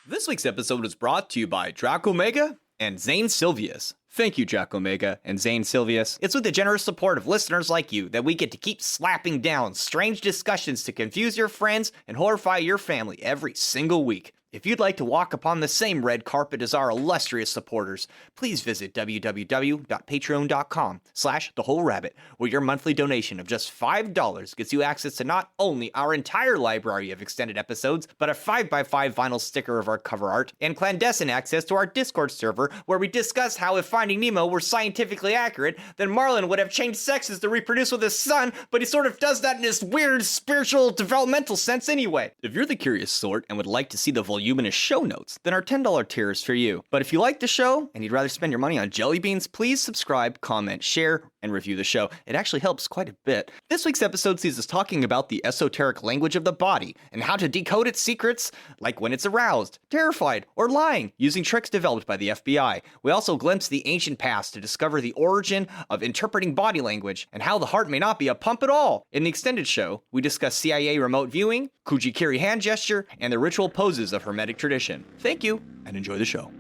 This week's episode was brought to you by Drac Omega and Zane Silvius. Thank you, Drac Omega and Zane Silvius. It's with the generous support of listeners like you that we get to keep slapping down strange discussions to confuse your friends and horrify your family every single week. If you'd like to walk upon the same red carpet as our illustrious supporters, please visit www.patreon.com/thewholerabbit, where your monthly donation of just $5 gets you access to not only our entire library of extended episodes, but a 5x5 vinyl sticker of our cover art, and clandestine access to our Discord server, where we discuss how if Finding Nemo were scientifically accurate, then Marlin would have changed sexes to reproduce with his son, but he sort of does that in this weird spiritual developmental sense anyway. If you're the curious sort and would like to see the voluminous show notes, then our $10 tier is for you. But if you like the show and you'd rather spend your money on jelly beans, please subscribe, comment, share, and review the show. It actually helps quite a bit. This week's episode sees us talking about the esoteric language of the body and how to decode its secrets, like when it's aroused, terrified, or lying, using tricks developed by the FBI. We also glimpse the ancient past to discover the origin of interpreting body language and how the heart may not be a pump at all. In the extended show, we discuss CIA remote viewing, Kuji Kiri hand gesture, and the ritual poses of Hermetic tradition. Thank you, and enjoy the show.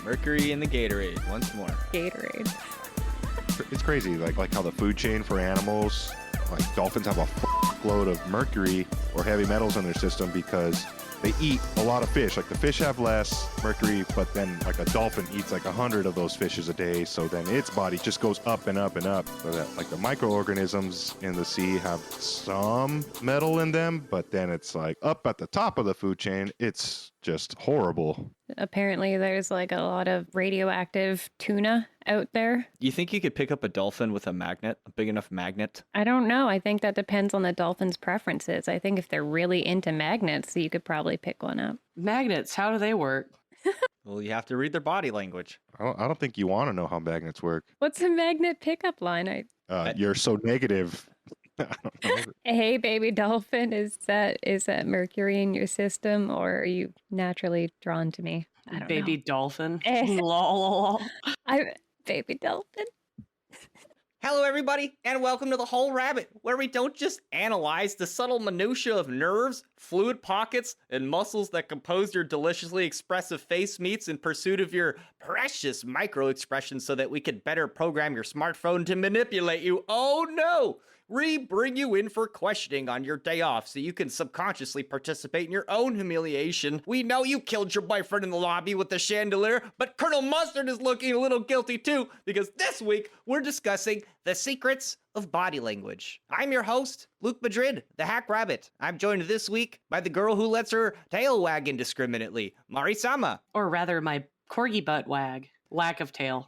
Mercury in the Gatorade, once more. Gatorade. It's crazy, like how the food chain for animals, like dolphins have a load of mercury or heavy metals in their system because they eat a lot of fish. Like the fish have less mercury, but then like a dolphin eats like 100 of those fishes a day. So then its body just goes up and up and up. So that like the microorganisms in the sea have some metal in them, but then it's like up at the top of the food chain, it's just horrible. Apparently there's like a lot of radioactive tuna out there. You think you could pick up a dolphin with a magnet, a big enough magnet? I don't know. I think that depends on the dolphin's preferences. I think if they're really into magnets, you could probably pick one up. Magnets, how do they work? Well, you have to read their body language. I don't think you want to know how magnets work. What's a magnet pickup line? You're so negative. I don't know. Hey, baby dolphin, is that mercury in your system, or are you naturally drawn to me? I don't Baby know. dolphin. Eh. Lol. Baby dolphin. Hello, everybody, and welcome to The Whole Rabbit, where we don't just analyze the subtle minutiae of nerves, fluid pockets, and muscles that compose your deliciously expressive face meats in pursuit of your precious micro-expressions so that we could better program your smartphone to manipulate you. Oh, no! We bring you in for questioning on your day off so you can subconsciously participate in your own humiliation. We know you killed your boyfriend in the lobby with the chandelier, but Colonel Mustard is looking a little guilty too, because this week we're discussing the secrets of body language. I'm your host, Luke Madrid, the Hack Rabbit. I'm joined this week by the girl who lets her tail wag indiscriminately, Mari-sama. Or rather, my corgi butt wag. Lack of tail.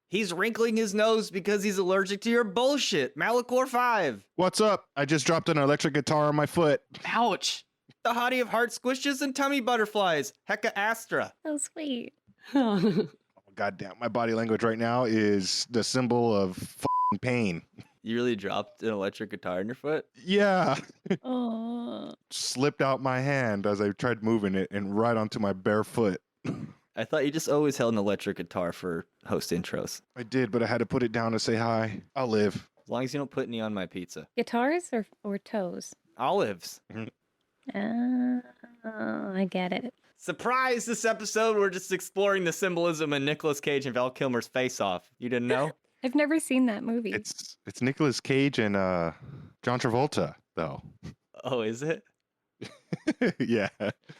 He's wrinkling his nose because he's allergic to your bullshit, Malachor 5. What's up? I just dropped an electric guitar on my foot. Ouch. The hottie of heart squishes and tummy butterflies, Hecka Astra. So sweet. Goddamn, my body language right now is the symbol of f***ing pain. You really dropped an electric guitar in your foot? Yeah. Oh. Slipped out my hand as I tried moving it and right onto my bare foot. I thought you just always held an electric guitar for host intros. I did, but I had to put it down to say hi. I'll live. As long as you don't put any on my pizza. Guitars or toes? Olives. I get it. Surprise! This episode, we're just exploring the symbolism in Nicolas Cage and Val Kilmer's Face Off. You didn't know? I've never seen that movie. It's Nicolas Cage and John Travolta, though. Oh, is it? Yeah.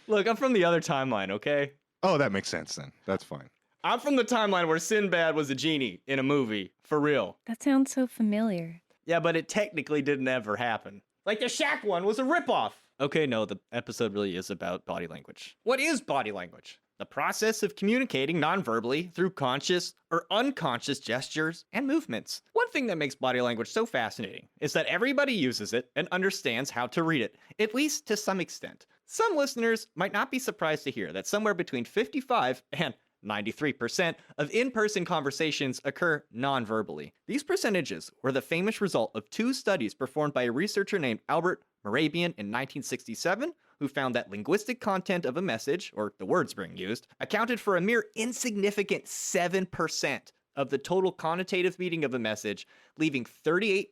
Look, I'm from the other timeline, okay? Oh, that makes sense then. That's fine. I'm from the timeline where Sinbad was a genie in a movie. For real. That sounds so familiar. Yeah, but it technically didn't ever happen. Like the Shaq one was a ripoff. Okay, no, the episode really is about body language. What is body language? The process of communicating non-verbally through conscious or unconscious gestures and movements. One thing that makes body language so fascinating is that everybody uses it and understands how to read it, at least to some extent. Some listeners might not be surprised to hear that somewhere between 55 and 93% of in-person conversations occur non-verbally. These percentages were the famous result of two studies performed by a researcher named Albert Mehrabian in 1967, who found that linguistic content of a message, or the words being used, accounted for a mere insignificant 7% of the total connotative meaning of a message, leaving 38%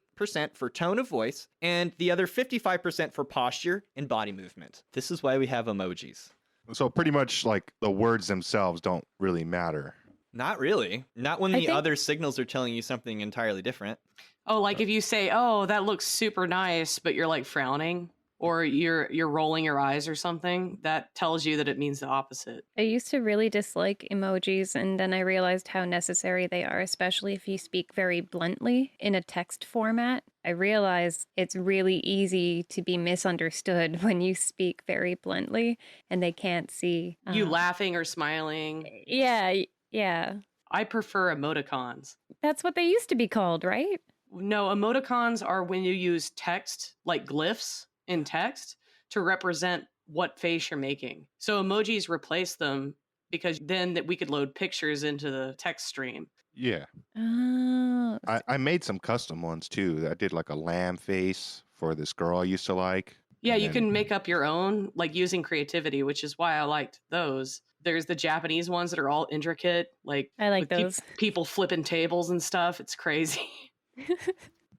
for tone of voice and the other 55% for posture and body movement. This is why we have emojis. So pretty much like the words themselves don't really matter. Not really. Not when the other signals are telling you something entirely different. Oh, like if you say, "Oh, that looks super nice," but you're like frowning or you're rolling your eyes or something, that tells you that it means the opposite. I used to really dislike emojis, and then I realized how necessary they are, especially if you speak very bluntly in a text format. I realize it's really easy to be misunderstood when you speak very bluntly and they can't see. You laughing or smiling. Yeah. I prefer emoticons. That's what they used to be called, right? No, emoticons are when you use text, like glyphs in text, to represent what face you're making. So emojis replace them because then that we could load pictures into the text stream. Yeah. Oh. I made some custom ones too. I did like a lamb face for this girl I used to like. Yeah, And you then- can make up your own, like using creativity, which is why I liked those. There's the Japanese ones that are all intricate, like I like with those. people flipping tables and stuff. It's crazy.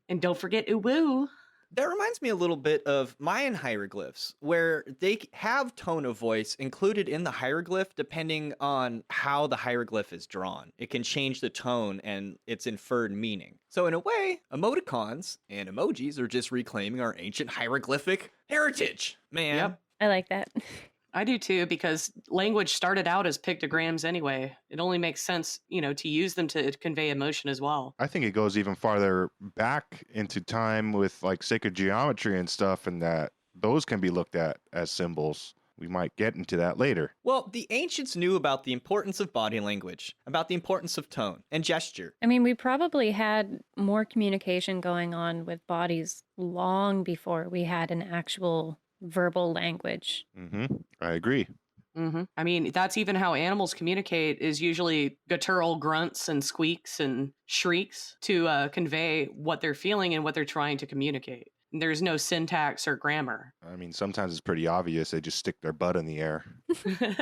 And don't forget uwu. That reminds me a little bit of Mayan hieroglyphs, where they have tone of voice included in the hieroglyph depending on how the hieroglyph is drawn. It can change the tone and its inferred meaning. So in a way, emoticons and emojis are just reclaiming our ancient hieroglyphic heritage. Man. Yep. I like that. I do too, because language started out as pictograms anyway. It only makes sense, to use them to convey emotion as well. I think it goes even farther back into time with like sacred geometry and stuff, and that those can be looked at as symbols. We might get into that later. Well, the ancients knew about the importance of body language, about the importance of tone and gesture. I mean, we probably had more communication going on with bodies long before we had an actual verbal language. I agree. I mean, that's even how animals communicate, is usually guttural grunts and squeaks and shrieks to convey what they're feeling and what they're trying to communicate. There's no syntax or grammar. I mean, sometimes it's pretty obvious. They just stick their butt in the air. I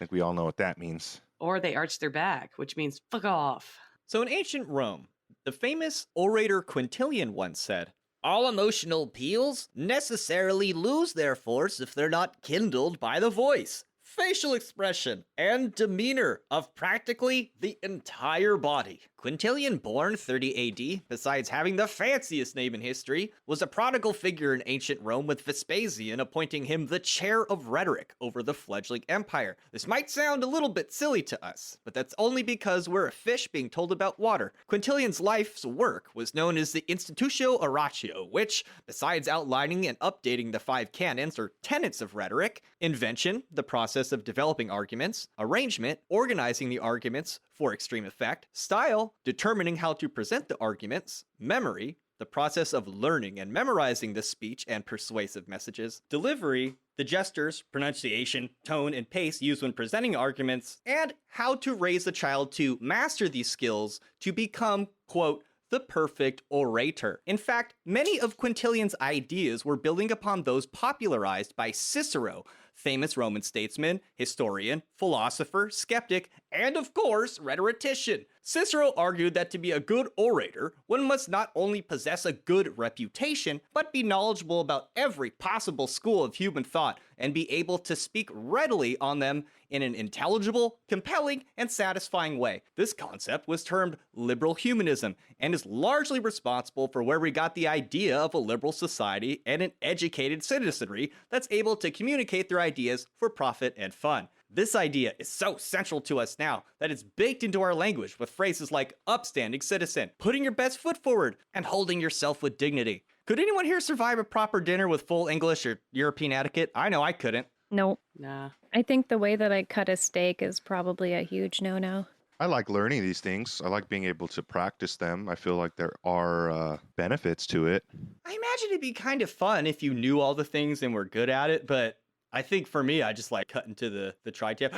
think we all know what that means. Or they arch their back, which means fuck off. So in ancient Rome, the famous orator Quintillion once said, "All emotional appeals necessarily lose their force if they're not kindled by the voice, facial expression, and demeanor of practically the entire body." Quintillion, born 30 AD, besides having the fanciest name in history, was a prodigal figure in ancient Rome, with Vespasian appointing him the chair of rhetoric over the fledgling empire. This might sound a little bit silly to us, but that's only because we're a fish being told about water. Quintillion's life's work was known as the Institutio Oratio, which, besides outlining and updating the 5 canons or tenets of rhetoric, invention, the process of developing arguments, arrangement, organizing the arguments for extreme effect, style, determining how to present the arguments, memory, the process of learning and memorizing the speech and persuasive messages, delivery, the gestures, pronunciation, tone, and pace used when presenting arguments, and how to raise a child to master these skills to become, quote, the perfect orator. In fact, many of Quintillion's ideas were building upon those popularized by Cicero, famous Roman statesman, historian, philosopher, skeptic, and of course, rhetorician. Cicero argued that to be a good orator, one must not only possess a good reputation, but be knowledgeable about every possible school of human thought and be able to speak readily on them in an intelligible, compelling, and satisfying way. This concept was termed liberal humanism and is largely responsible for where we got the idea of a liberal society and an educated citizenry that's able to communicate their ideas for profit and fun. This idea is so central to us now that it's baked into our language with phrases like upstanding citizen, putting your best foot forward, and holding yourself with dignity. Could anyone here survive a proper dinner with full English or European etiquette? I know I couldn't. Nope. Nah. I think the way that I cut a steak is probably a huge no-no. I like learning these things. I like being able to practice them. I feel like there are benefits to it. I imagine it'd be kind of fun if you knew all the things and were good at it, but I think for me, I just like cut into the tri-tip.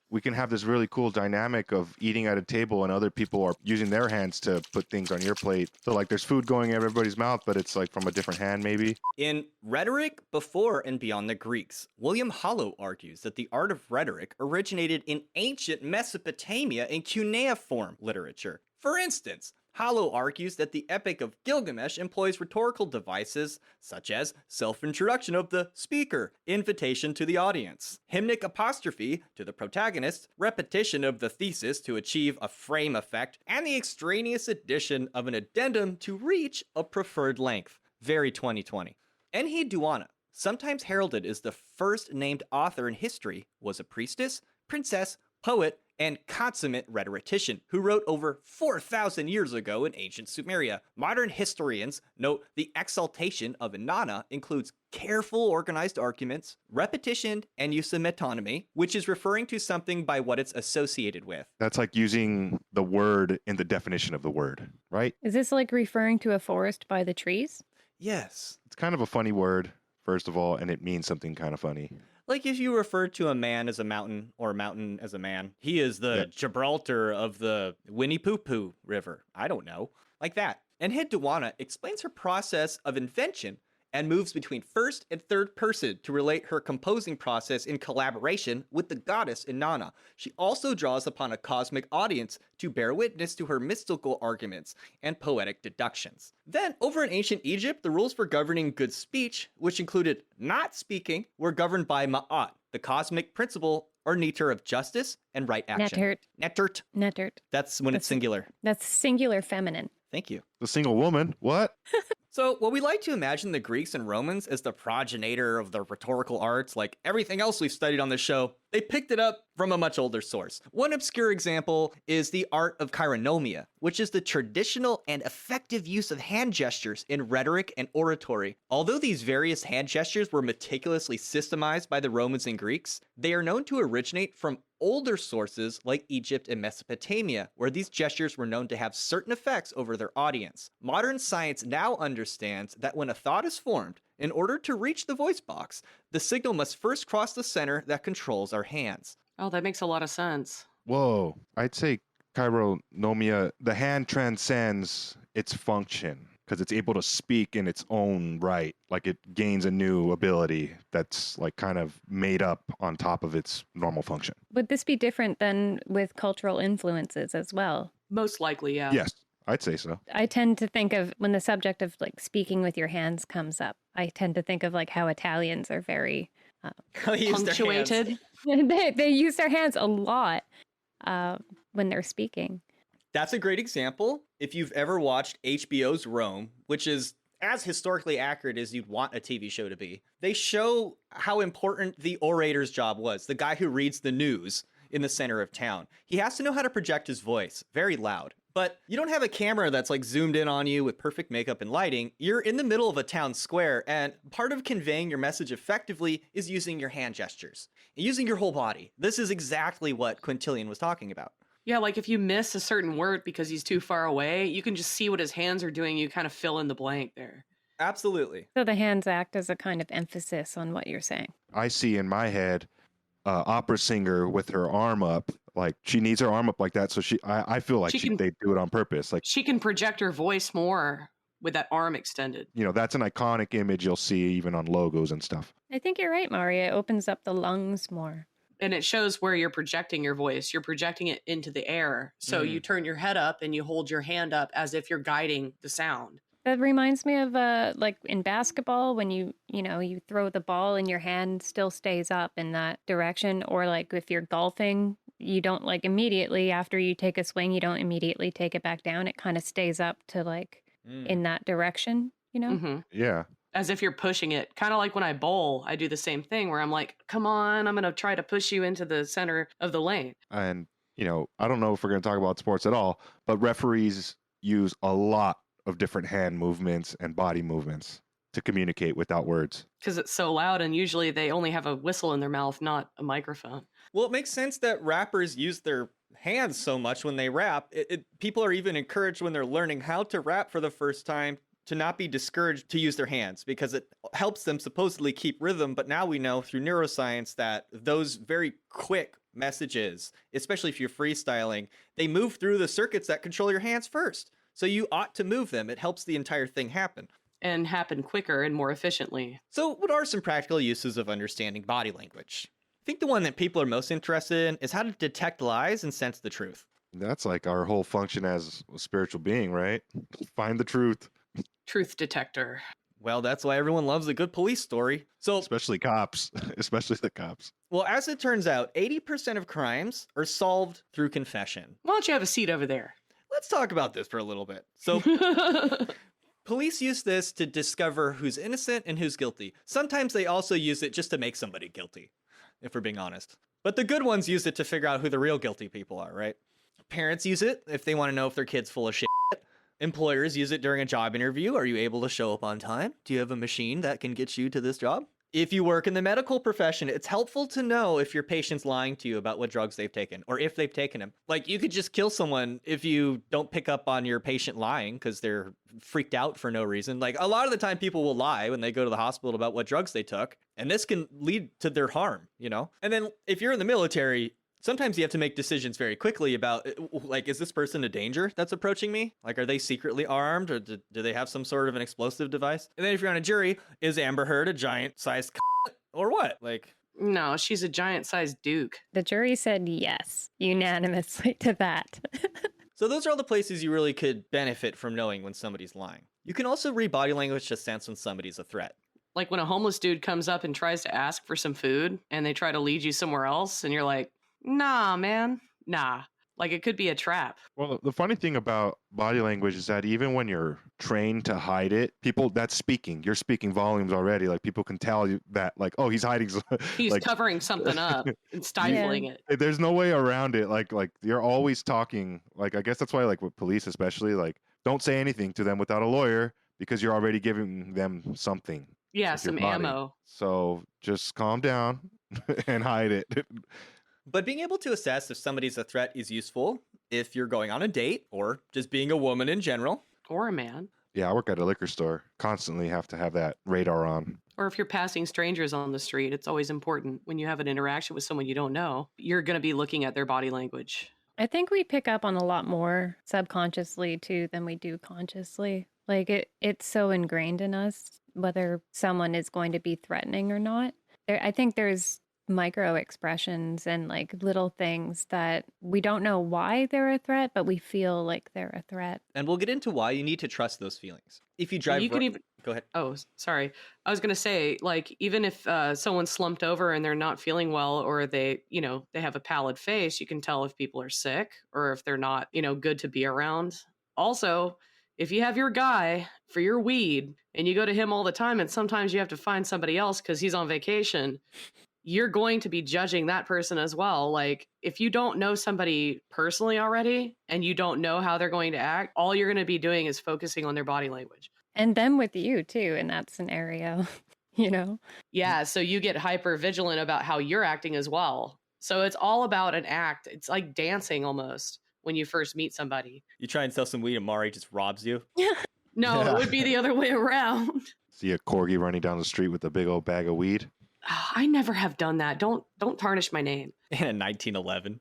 We can have this really cool dynamic of eating at a table and other people are using their hands to put things on your plate. So like there's food going in everybody's mouth, but it's like from a different hand maybe. In Rhetoric Before and Beyond the Greeks, William Hollow argues that the art of rhetoric originated in ancient Mesopotamia in cuneiform literature. For instance, Hollow argues that the Epic of Gilgamesh employs rhetorical devices such as self-introduction of the speaker, invitation to the audience, hymnic apostrophe to the protagonist, repetition of the thesis to achieve a frame effect, and the extraneous addition of an addendum to reach a preferred length. Very 2020. Enheduanna, sometimes heralded as the first named author in history, was a priestess, princess, poet, and consummate rhetorician who wrote over 4,000 years ago in ancient Sumeria. Modern historians note the exaltation of Inanna includes careful organized arguments, repetition, and use of metonymy, which is referring to something by what it's associated with. That's like using the word in the definition of the word, right? Is this like referring to a forest by the trees? Yes. It's kind of a funny word, first of all, and it means something kind of funny. Like if you refer to a man as a mountain or a mountain as a man, he is the Gibraltar of the Winnie Pooh Pooh River. I don't know. Like that. And Enheduanna explains her process of invention and moves between first and third person to relate her composing process in collaboration with the goddess Inanna. She also draws upon a cosmic audience to bear witness to her mystical arguments and poetic deductions. Then, over in ancient Egypt, the rules for governing good speech, which included not speaking, were governed by Ma'at, the cosmic principle or neter of justice and right action. Netert. Netert. That's when it's singular. That's singular feminine. Thank you. The single woman? What? So, while we like to imagine the Greeks and Romans as the progenitor of the rhetorical arts, like everything else we've studied on this show, they picked it up from a much older source. One obscure example is the art of chironomia, which is the traditional and effective use of hand gestures in rhetoric and oratory. Although these various hand gestures were meticulously systemized by the Romans and Greeks, they are known to originate from older sources like Egypt and Mesopotamia, where these gestures were known to have certain effects over their audience. Modern science now understands that when a thought is formed, in order to reach the voice box, the signal must first cross the center that controls our hands. Oh, that makes a lot of sense. Whoa. I'd say chironomia, the hand transcends its function because it's able to speak in its own right. Like it gains a new ability that's like kind of made up on top of its normal function. Would this be different than with cultural influences as well? Most likely, yeah. Yes, I'd say so. I tend to think of when the subject of like speaking with your hands comes up, I tend to think of like how Italians are very punctuated. They use their hands a lot when they're speaking. That's a great example. If you've ever watched HBO's Rome, which is as historically accurate as you'd want a TV show to be, they show how important the orator's job was, the guy who reads the news in the center of town. He has to know how to project his voice very loud. But you don't have a camera that's like zoomed in on you with perfect makeup and lighting. You're in the middle of a town square, and part of conveying your message effectively is using your hand gestures, using your whole body. This is exactly what Quintillion was talking about. Yeah, like if you miss a certain word because he's too far away, you can just see what his hands are doing. You kind of fill in the blank there. Absolutely. So the hands act as a kind of emphasis on what you're saying. I see in my head opera singer with her arm up, like she needs her arm up like that. So I feel like they do it on purpose. Like she can project her voice more with that arm extended. You know, that's an iconic image you'll see even on logos and stuff. I think you're right, Maria. It opens up the lungs more. And it shows where you're projecting your voice. You're projecting it into the air. So you turn your head up and you hold your hand up as if you're guiding the sound. That reminds me of like in basketball when you throw the ball and your hand still stays up in that direction, or like if you're golfing, you don't like immediately after you take a swing, you don't immediately take it back down. It kind of stays up to like in that direction, you know? Mm-hmm. Yeah. As if you're pushing it. Kind of like when I bowl, I do the same thing where I'm like, come on, I'm going to try to push you into the center of the lane. And, I don't know if we're going to talk about sports at all, but referees use a lot of different hand movements and body movements to communicate without words. Because it's so loud, and usually they only have a whistle in their mouth, not a microphone. Well, it makes sense that rappers use their hands so much when they rap. People are even encouraged when they're learning how to rap for the first time to not be discouraged to use their hands because it helps them supposedly keep rhythm. But now we know through neuroscience that those very quick messages, especially if you're freestyling, they move through the circuits that control your hands first. So you ought to move them. It helps the entire thing happen. And happen quicker and more efficiently. So what are some practical uses of understanding body language? I think the one that people are most interested in is how to detect lies and sense the truth. That's like our whole function as a spiritual being, right? Find the truth. Truth detector. Well, that's why everyone loves a good police story. So, Especially cops, especially the cops. well, as it turns out, 80% of crimes are solved through confession. Why don't you have a seat over there? Let's talk about this for a little bit. So, police use this to discover who's innocent and who's guilty. Sometimes they also use it just to make somebody guilty, if we're being honest. But the good ones use it to figure out who the real guilty people are, right? Parents use it if they want to know if their kid's full of shit. Employers use it during a job interview. Are you able to show up on time? Do you have a machine that can get you to this job? If you work in the medical profession, it's helpful to know if your patient's lying to you about what drugs they've taken or if they've taken them. Like, you could just kill someone if you don't pick up on your patient lying because they're freaked out for no reason. Like, a lot of the time people will lie when they go to the hospital about what drugs they took, and this can lead to their harm, you know? And then if you're in the military, sometimes you have to make decisions very quickly about, like, is this person a danger that's approaching me? Like, are they secretly armed, or do they have some sort of an explosive device? And then if you're on a jury, is Amber Heard a giant-sized or what? Like, No, she's a giant-sized duke. The jury said yes, unanimously to that. so those are all the places you really could benefit from knowing when somebody's lying. You can also read body language to sense when somebody's a threat. Like when a homeless dude comes up and tries to ask for some food and they try to lead you somewhere else and you're like, nah, man, nah. Like, it could be a trap. Well, the funny thing about body language is that even when you're trained to hide it, that's speaking. You're speaking volumes already. Like, people can tell you that, like, oh, he's hiding. He's like, covering something up and stifling it. There's no way around it. Like you're always talking. Like, I guess that's why, like, with police especially, like, don't say anything to them without a lawyer because you're already giving them something. Yeah, with your some body. ammo. So just calm down and hide it. But being able to assess if somebody's a threat is useful if you're going on a date or just being a woman in general. Or a man. Yeah, I work at a liquor store. Constantly have to have that radar on. Or if you're passing strangers on the street, it's always important when you have an interaction with someone you don't know, you're going to be looking at their body language. I think we pick up on a lot more subconsciously too than we do consciously. Like, it's so ingrained in us whether someone is going to be threatening or not. I think there's micro expressions and like little things that we don't know why they're a threat, but we feel like they're a threat. And we'll get into why you need to trust those feelings. If you drive, You can even go ahead. Oh, sorry. I was going to say, like, even if someone's slumped over and they're not feeling well, or they have a pallid face, you can tell if people are sick or if they're not, good to be around. Also, if you have your guy for your weed and you go to him all the time and sometimes you have to find somebody else because he's on vacation, you're going to be judging that person as well. Like, if you don't know somebody personally already and you don't know how they're going to act, all you're going to be doing is focusing on their body language. And them with you too in that scenario, Yeah, so you get hyper vigilant about how you're acting as well. So it's all about an act. It's like dancing almost when you first meet somebody. You try and sell some weed and Mari just robs you. No, Yeah. It would be the other way around. See a corgi running down the street with a big old bag of weed. I never have done that. Don't tarnish my name. In 1911.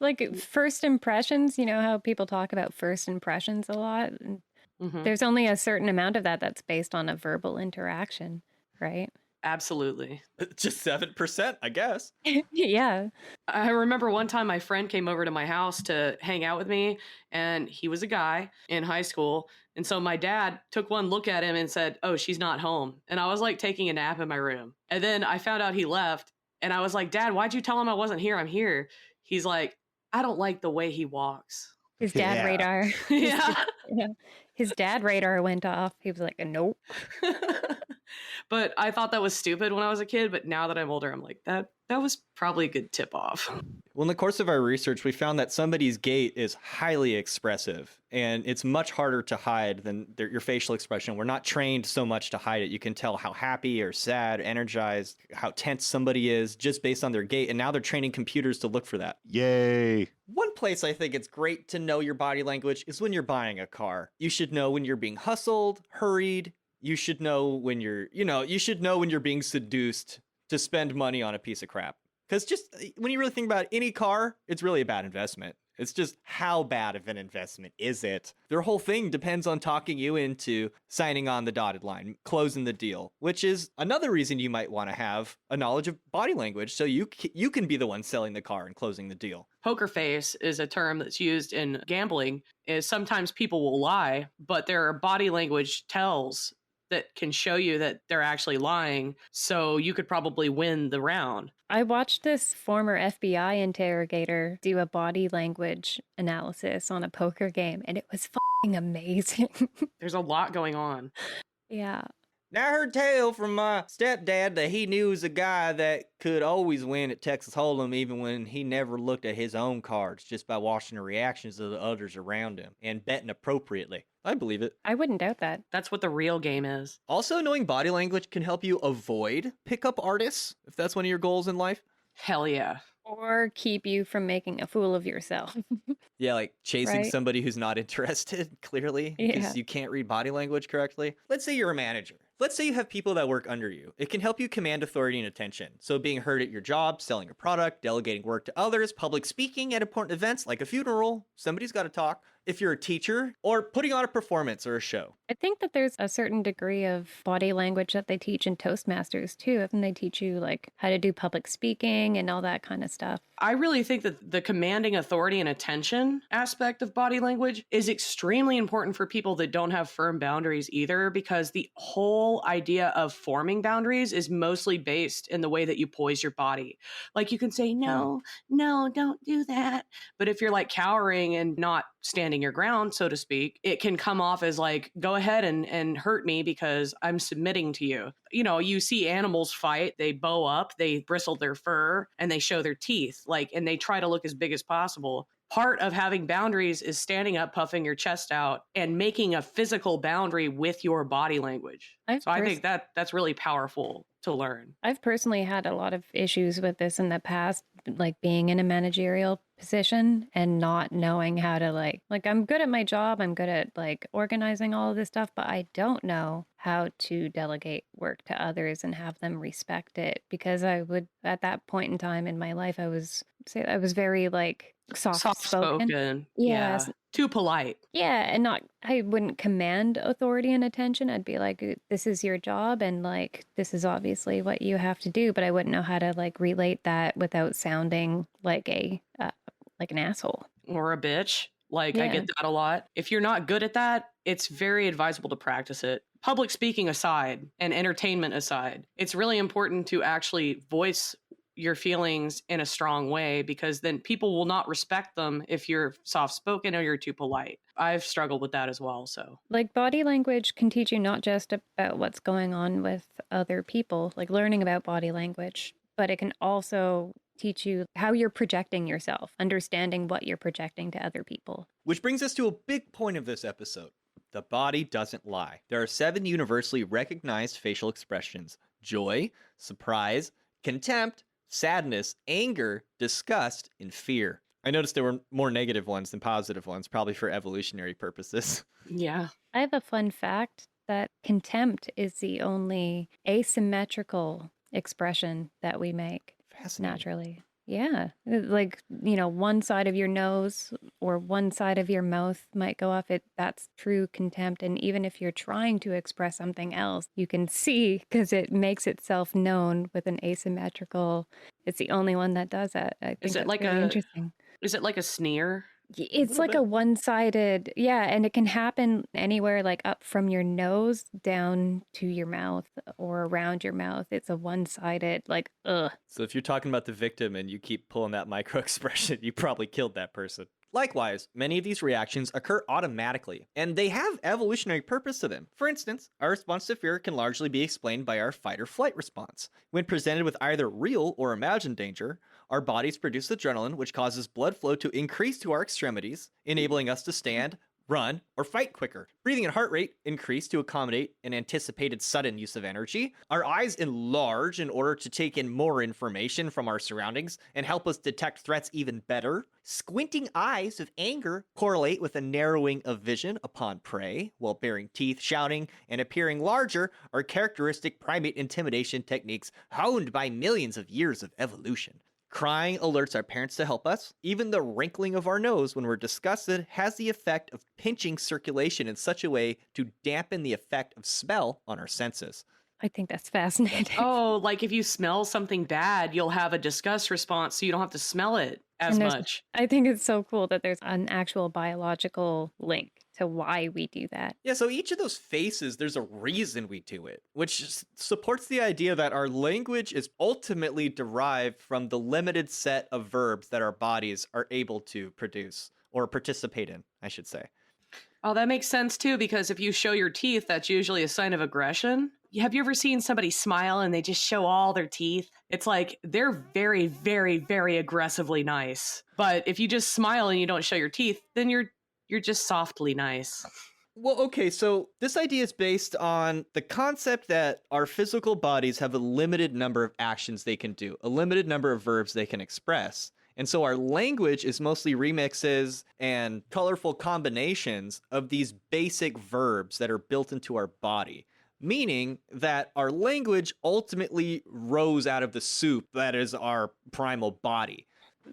Like first impressions, you know how people talk about first impressions a lot? And Mhm. there's only a certain amount of that that's based on a verbal interaction, right? Absolutely. Just 7%, I guess. Yeah. I remember one time my friend came over to my house to hang out with me, and he was a guy in high school. And so my dad took one look at him and said, "Oh, she's not home." And I was like taking a nap in my room. And then I found out he left, and I was like, "Dad, why'd you tell him I wasn't here? I'm here." He's like, "I don't like the way he walks." His dad Yeah. radar. Yeah. Yeah. His dad radar went off. He was like, nope. But I thought that was stupid when I was a kid. But now that I'm older, I'm like, that was probably a good tip off. Well, in the course of our research, we found that somebody's gait is highly expressive, and it's much harder to hide than your facial expression. We're not trained so much to hide it. You can tell how happy or sad, energized, how tense somebody is just based on their gait, and now they're training computers to look for that. Yay. One place I think it's great to know your body language is when you're buying a car. You should know when you're being hustled, hurried. You should know when you should know when you're being seduced to spend money on a piece of crap. Because just when you really think about any car, it's really a bad investment. It's just how bad of an investment is it? Their whole thing depends on talking you into signing on the dotted line, closing the deal, which is another reason you might want to have a knowledge of body language so you can be the one selling the car and closing the deal. Poker face is a term that's used in gambling. Is sometimes people will lie, but there are body language tells that can show you that they're actually lying, so you could probably win the round. I watched this former FBI interrogator do a body language analysis on a poker game, and it was fucking amazing. There's a lot going on. Yeah. Now I heard tale from my stepdad that he knew a guy that could always win at Texas Hold'em even when he never looked at his own cards, just by watching the reactions of the others around him and betting appropriately. I believe it. I wouldn't doubt that. That's what the real game is. Also, knowing body language can help you avoid pickup artists, if that's one of your goals in life. Hell yeah. Or keep you from making a fool of yourself. Yeah, like chasing Right. somebody who's not interested, clearly, because Yeah. you can't read body language correctly. Let's say you're a manager. Let's say you have people that work under you. It can help you command authority and attention. So being heard at your job, selling a product, delegating work to others, public speaking at important events like a funeral, somebody's got to talk. If you're a teacher, or putting on a performance or a show. I think that there's a certain degree of body language that they teach in Toastmasters too. And they teach you like how to do public speaking and all that kind of stuff. I really think that the commanding authority and attention aspect of body language is extremely important for people that don't have firm boundaries either, because the whole idea of forming boundaries is mostly based in the way that you poise your body. Like you can say, no, don't do that. But if you're like cowering and not standing your ground, so to speak, it can come off as like, go ahead and hurt me because I'm submitting to you. You know, you see animals fight, they bow up, they bristle their fur, and they show their teeth, like, and they try to look as big as possible. Part of having boundaries is standing up, puffing your chest out, and making a physical boundary with your body language. I think that's really powerful to learn. I've personally had a lot of issues with this in the past, like being in a managerial position and not knowing how to like I'm good at my job, I'm good at like organizing all of this stuff, but I don't know how to delegate work to others and have them respect it, because I would, at that point in time in my life, I was very like soft spoken. Yeah. Too polite. Yeah, and I wouldn't command authority and attention. I'd be like, this is your job and like this is obviously what you have to do, but I wouldn't know how to like relate that without sounding like an asshole Or a bitch. Like, I Yeah. get that a lot. If you're not good at that, it's very advisable to practice it. Public speaking aside and entertainment aside, it's really important to actually voice your feelings in a strong way, because then people will not respect them if you're soft-spoken or you're too polite. I've struggled with that as well, so. Like body language can teach you not just about what's going on with other people, like learning about body language, but it can also teach you how you're projecting yourself, understanding what you're projecting to other people. Which brings us to a big point of this episode. The body doesn't lie. There are 7 universally recognized facial expressions: joy, surprise, contempt, sadness, anger, disgust, and fear. I noticed there were more negative ones than positive ones, probably for evolutionary purposes. Yeah. I have a fun fact that contempt is the only asymmetrical expression that we make Fascinating. naturally. Yeah. Like, one side of your nose or one side of your mouth might go off. That's true contempt. And even if you're trying to express something else, you can see because it makes itself known with an asymmetrical. It's the only one that does that. I think Is it that's like really a- interesting. Is it like a sneer? It's little like bit. a one-sided, yeah, and it can happen anywhere, like up from your nose down to your mouth or around your mouth. It's a one-sided, like, ugh. So if you're talking about the victim and you keep pulling that micro expression, you probably killed that person. Likewise, many of these reactions occur automatically, and they have evolutionary purpose to them. For instance, our response to fear can largely be explained by our fight or flight response. When presented with either real or imagined danger, our bodies produce adrenaline, which causes blood flow to increase to our extremities, enabling us to stand, run, or fight quicker. Breathing and heart rate increase to accommodate an anticipated sudden use of energy. Our eyes enlarge in order to take in more information from our surroundings and help us detect threats even better. Squinting eyes of anger correlate with a narrowing of vision upon prey, while baring teeth, shouting, and appearing larger are characteristic primate intimidation techniques honed by millions of years of evolution. Crying alerts our parents to help us. Even the wrinkling of our nose when we're disgusted has the effect of pinching circulation in such a way to dampen the effect of smell on our senses. I think that's fascinating. Oh, like if you smell something bad, you'll have a disgust response so you don't have to smell it as much. I think it's so cool that there's an actual biological link to why we do that. Yeah, so each of those faces, there's a reason we do it, which supports the idea that our language is ultimately derived from the limited set of verbs that our bodies are able to produce or participate in, I should say. Oh, that makes sense too, because if you show your teeth, that's usually a sign of aggression. Have you ever seen somebody smile and they just show all their teeth? It's like they're very, very, very aggressively nice. But if you just smile and you don't show your teeth, then you're just softly nice. Well, okay, so this idea is based on the concept that our physical bodies have a limited number of actions they can do, a limited number of verbs they can express. And so our language is mostly remixes and colorful combinations of these basic verbs that are built into our body, meaning that our language ultimately rose out of the soup that is our primal body.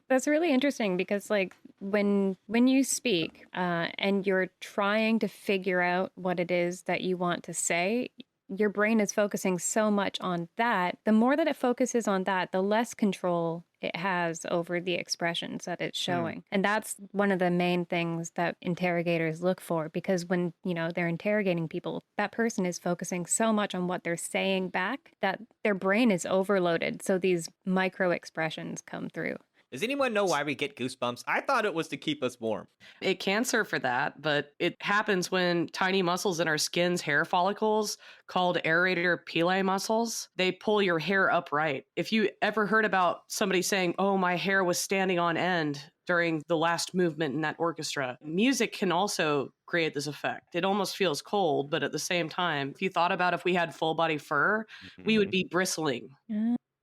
That's really interesting because, like, when you speak and you're trying to figure out what it is that you want to say, your brain is focusing so much on that. The more that it focuses on that, the less control it has over the expressions that it's showing. And that's one of the main things that interrogators look for, because when, they're interrogating people, that person is focusing so much on what they're saying back that their brain is overloaded. So these micro expressions come through. Does anyone know why we get goosebumps? I thought it was to keep us warm. It can serve for that, but it happens when tiny muscles in our skin's hair follicles, called aerator pili muscles, they pull your hair upright. If you ever heard about somebody saying, "Oh, my hair was standing on end during the last movement in that orchestra," music can also create this effect. It almost feels cold, but at the same time, if you thought about if we had full body fur, we would be bristling.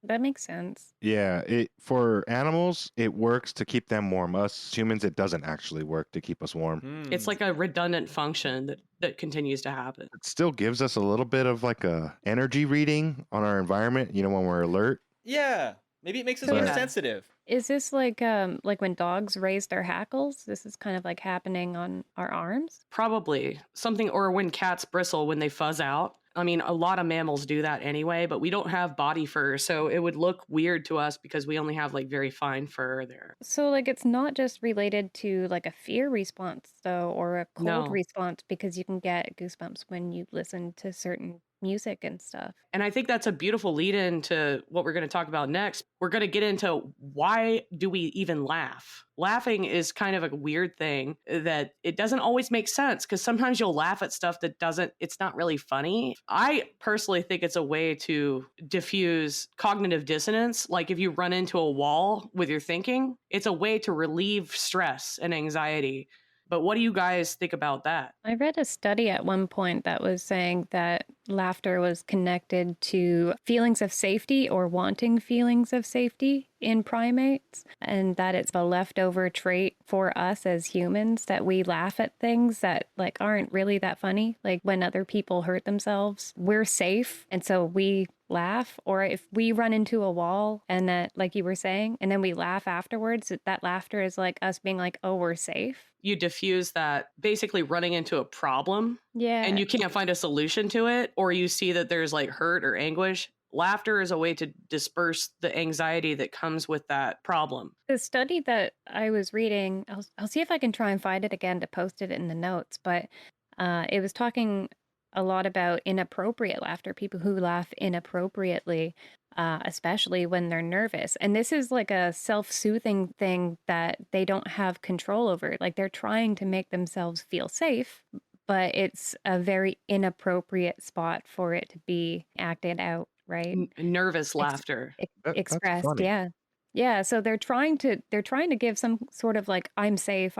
That makes sense. Yeah, for animals, it works to keep them warm. Us humans, it doesn't actually work to keep us warm. It's like a redundant function that continues to happen. It still gives us a little bit of like a energy reading on our environment, when we're alert. Yeah, maybe it makes us So more yeah. sensitive. Is this like when dogs raise their hackles? This is kind of like happening on our arms? Probably something, or when cats bristle when they fuzz out. I mean, a lot of mammals do that anyway, but we don't have body fur, so it would look weird to us because we only have like very fine fur there. So like it's not just related to like a fear response though, or a cold response, because you can get goosebumps when you listen to certain music and stuff. And I think that's a beautiful lead in to what we're going to talk about next. We're going to get into why do we even laugh? Laughing is kind of a weird thing that it doesn't always make sense, because sometimes you'll laugh at stuff that it's not really funny. I personally think it's a way to diffuse cognitive dissonance. Like if you run into a wall with your thinking, it's a way to relieve stress and anxiety. But what do you guys think about that? I read a study at one point that was saying that laughter was connected to feelings of safety or wanting feelings of safety in primates, and that it's a leftover trait for us as humans, that we laugh at things that like aren't really that funny. Like when other people hurt themselves, we're safe, and so we laugh. Or if we run into a wall and that, like you were saying, and then we laugh afterwards, that laughter is like us being like, oh, we're safe. You diffuse that, basically running into a problem, Yeah. and you can't find a solution to it, or you see that there's like hurt or anguish. Laughter is a way to disperse the anxiety that comes with that problem. The study that I was reading, I'll see if I can try and find it again to post it in the notes, but it was talking a lot about inappropriate laughter, people who laugh inappropriately, especially when they're nervous. And this is like a self-soothing thing that they don't have control over. Like they're trying to make themselves feel safe, but it's a very inappropriate spot for it to be acted out, right? Nervous laughter. That's Expressed, funny. yeah. Yeah, so they're trying to give some sort of like I'm safe,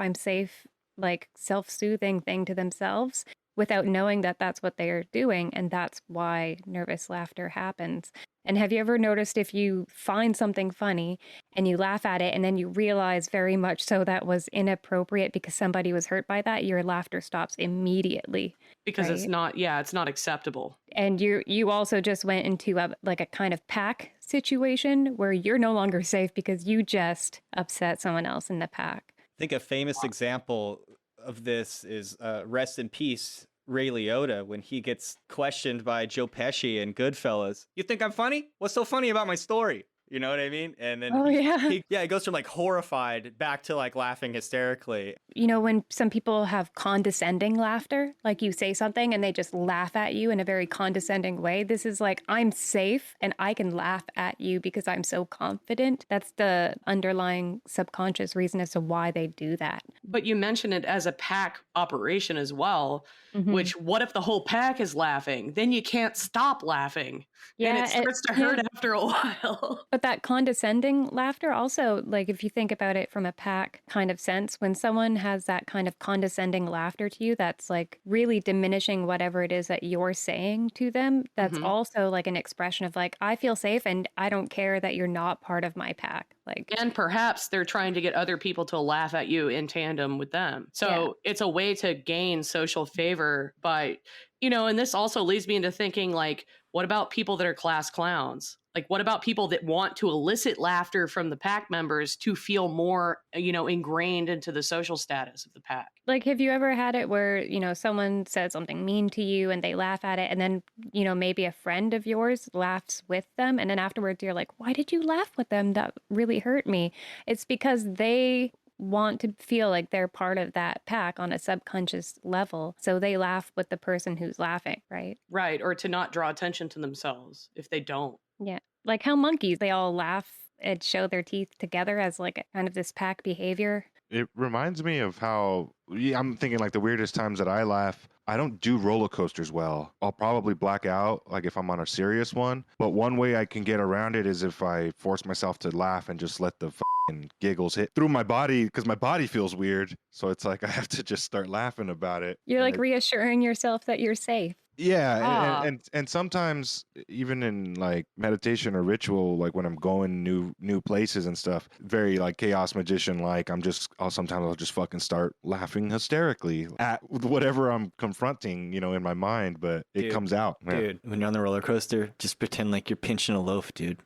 like self-soothing thing to themselves without knowing that that's what they are doing, and that's why nervous laughter happens. And have you ever noticed if you find something funny and you laugh at it and then you realize very much so that was inappropriate because somebody was hurt by that, your laughter stops immediately. Because it's Right. not acceptable. And you also just went into a kind of pack situation where you're no longer safe because you just upset someone else in the pack. I think a famous example of this is rest in peace, Ray Liotta, when he gets questioned by Joe Pesci in Goodfellas. You think I'm funny? What's so funny about my story? You know what I mean? And then Oh, yeah. he goes from like horrified back to like laughing hysterically. You know, when some people have condescending laughter, like you say something and they just laugh at you in a very condescending way. This is like, I'm safe and I can laugh at you because I'm so confident. That's the underlying subconscious reason as to why they do that. But you mentioned it as a pack operation as well, Mhm. which what if the whole pack is laughing? Then you can't stop laughing. And it starts to hurt after a while. But that condescending laughter also, like if you think about it from a pack kind of sense, when someone has that kind of condescending laughter to you, that's like really diminishing whatever it is that you're saying to them. That's also like an expression of like, I feel safe and I don't care that you're not part of my pack. Like, And perhaps they're trying to get other people to laugh at you in tandem with them. So it's a way to gain social favor by, and this also leads me into thinking like, what about people that are class clowns? Like, what about people that want to elicit laughter from the pack members to feel more, ingrained into the social status of the pack? Like, have you ever had it where, someone said something mean to you and they laugh at it and then, maybe a friend of yours laughs with them and then afterwards you're like, why did you laugh with them? That really hurt me. It's because they want to feel like they're part of that pack on a subconscious level. So they laugh with the person who's laughing, right? Right. Or to not draw attention to themselves if they don't. Yeah. Like how monkeys, they all laugh and show their teeth together as like a kind of this pack behavior. It reminds me of how I'm thinking like the weirdest times that I laugh. I don't do roller coasters well. I'll probably black out like if I'm on a serious one. But one way I can get around it is if I force myself to laugh and just let the fucking giggles hit through my body because my body feels weird. So it's like I have to just start laughing about it. You're like reassuring yourself that you're safe. Yeah, and sometimes even in like meditation or ritual, like when I'm going new places and stuff, very like chaos magician like sometimes I'll just fucking start laughing hysterically at whatever I'm confronting, in my mind, but it comes out. Man. Dude, when you're on the roller coaster, just pretend like you're pinching a loaf, dude.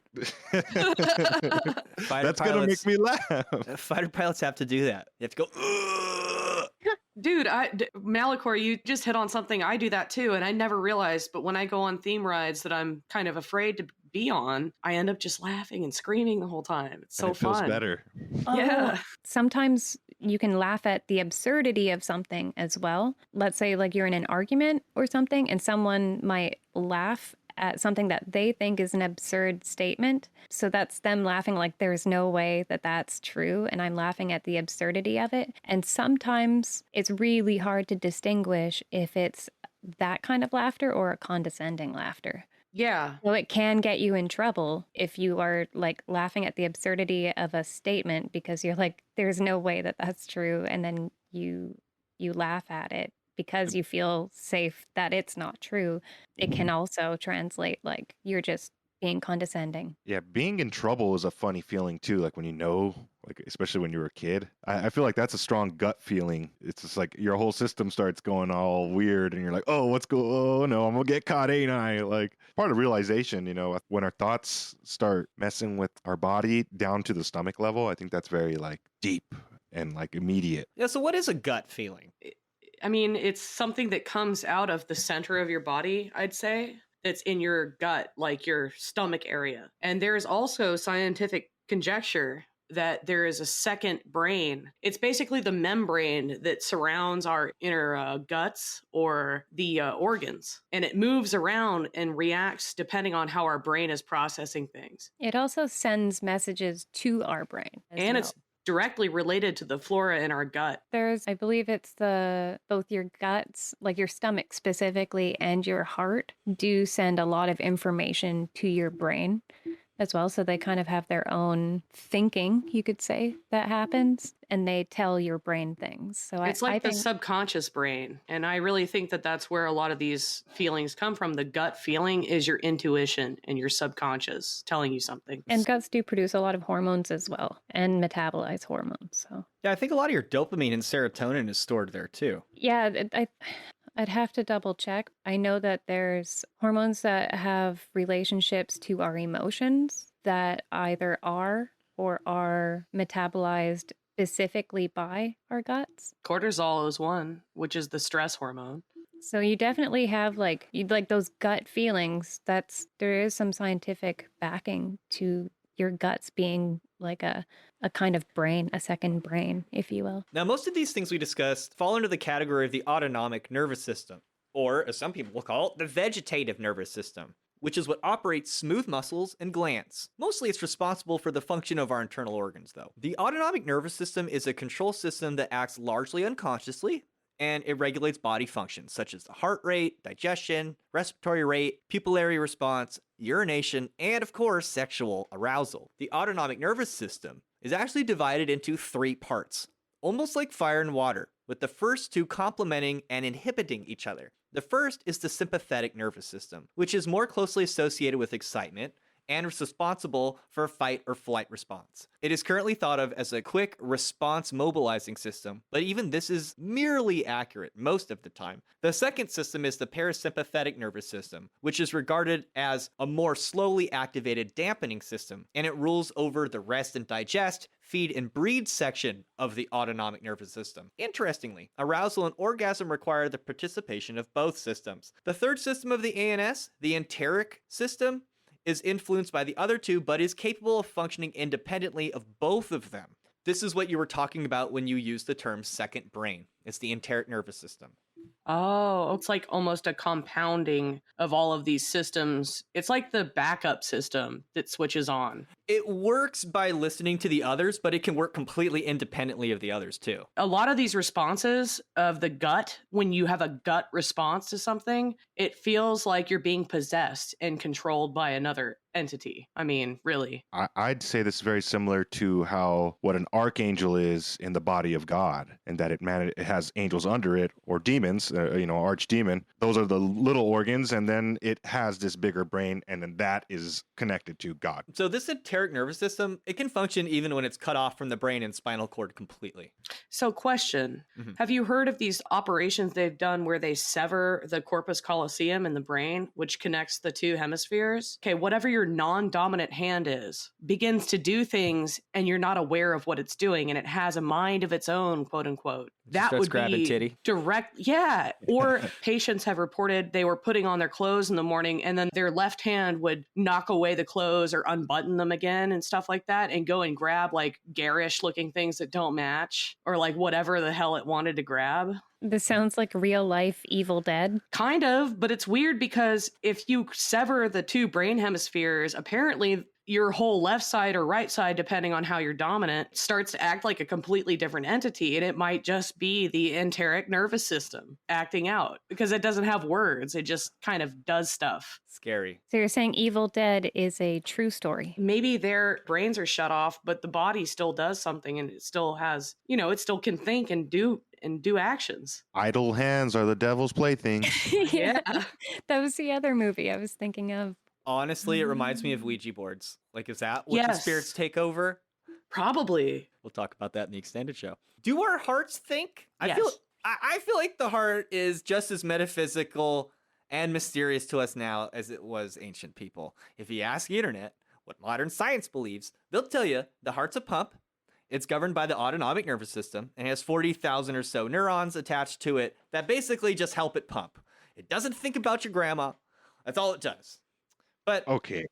That's gonna make me laugh. Fighter pilots have to do that. You have to go. Ugh! Dude, Malachor, you just hit on something. I do that too, and I never realized. But when I go on theme rides that I'm kind of afraid to be on, I end up just laughing and screaming the whole time. It's so and it feels fun. better. Yeah. Sometimes you can laugh at the absurdity of something as well. Let's say like you're in an argument or something, and someone might laugh at something that they think is an absurd statement. So that's them laughing like there's no way that that's true. And I'm laughing at the absurdity of it. And sometimes it's really hard to distinguish if it's that kind of laughter or a condescending laughter. Yeah. So it can get you in trouble if you are like laughing at the absurdity of a statement because you're like, there's no way that that's true. And then you laugh at it because you feel safe that it's not true. It can also translate like you're just being condescending. Yeah, being in trouble is a funny feeling too. Like when like especially when you were a kid, I feel like that's a strong gut feeling. It's just like your whole system starts going all weird, and you're like, oh, oh no, I'm gonna get caught, ain't I? Like part of realization, when our thoughts start messing with our body down to the stomach level. I think that's very like deep and like immediate. Yeah. So what is a gut feeling? I mean, it's something that comes out of the center of your body, I'd say. That's in your gut, like your stomach area. And there's also scientific conjecture that there is a second brain. It's basically the membrane that surrounds our inner guts or the organs, and it moves around and reacts depending on how our brain is processing things. It also sends messages to our brain. And it's directly related to the flora in our gut. There's, I believe it's both your guts, like your stomach specifically, and your heart do send a lot of information to your brain as well. So they kind of have their own thinking, you could say, that happens, and they tell your brain things. So it's like the subconscious brain. And I really think that that's where a lot of these feelings come from. The gut feeling is your intuition and your subconscious telling you something. And guts do produce a lot of hormones as well and metabolize hormones. So Yeah, I think a lot of your dopamine and serotonin is stored there too. yeah, I'd have to double check. I know that there's hormones that have relationships to our emotions that either are or are metabolized specifically by our guts. Cortisol is one, which is the stress hormone. So you definitely have like those gut feelings. There is some scientific backing to your guts being like a kind of brain, a second brain, if you will. Now, most of these things we discussed fall into the category of the autonomic nervous system, or as some people will call it, the vegetative nervous system, which is what operates smooth muscles and glands. Mostly it's responsible for the function of our internal organs, though. The autonomic nervous system is a control system that acts largely unconsciously, and it regulates body functions such as the heart rate, digestion, respiratory rate, pupillary response, urination, and of course, sexual arousal. The autonomic nervous system is actually divided into 3 parts, almost like fire and water, with the first 2 complementing and inhibiting each other. The first is the sympathetic nervous system, which is more closely associated with excitement and is responsible for fight or flight response. It is currently thought of as a quick response mobilizing system, but even this is merely accurate most of the time. The second system is the parasympathetic nervous system, which is regarded as a more slowly activated dampening system, and it rules over the rest and digest, feed and breed section of the autonomic nervous system. Interestingly, arousal and orgasm require the participation of both systems. The third system of the ANS, the enteric system, is influenced by the other 2, but is capable of functioning independently of both of them. This is what you were talking about when you used the term second brain. It's the enteric nervous system. Oh, it's like almost a compounding of all of these systems. It's like the backup system that switches on. It works by listening to the others, but it can work completely independently of the others too. A lot of these responses of the gut, when you have a gut response to something, it feels like you're being possessed and controlled by another entity. I mean, really. I'd say this is very similar to how what an archangel is in the body of God, and that it has angels under it, or demons, archdemon. Those are the little organs, and then it has this bigger brain, and then that is connected to God. So this enteric nervous system, it can function even when it's cut off from the brain and spinal cord completely. So question, have you heard of these operations they've done where they sever the corpus callosum in the brain, which connects the 2 hemispheres? Okay, whatever your non-dominant hand is begins to do things and you're not aware of what it's doing, and it has a mind of its own, quote unquote. That would be titty. Direct. Yeah. Or patients have reported they were putting on their clothes in the morning and then their left hand would knock away the clothes or unbutton them again and stuff like that, and go and grab like garish looking things that don't match, or like whatever the hell it wanted to grab. This sounds like real life Evil Dead. Kind of, but it's weird because if you sever the 2 brain hemispheres, apparently your whole left side or right side, depending on how you're dominant, starts to act like a completely different entity. And it might just be the enteric nervous system acting out because it doesn't have words. It just kind of does stuff. Scary. So you're saying Evil Dead is a true story? Maybe their brains are shut off, but the body still does something, and it still has, it still can think and do actions. Idle hands are the devil's plaything. Yeah. That was the other movie I was thinking of. Honestly, it reminds me of Ouija boards. Like, is that what the spirits take over? Probably. We'll talk about that in the extended show. Do our hearts think? Yes. I feel like the heart is just as metaphysical and mysterious to us now as it was ancient people. If you ask the internet what modern science believes, they'll tell you the heart's a pump. It's governed by the autonomic nervous system and has 40,000 or so neurons attached to it that basically just help it pump. It doesn't think about your grandma. That's all it does. But okay,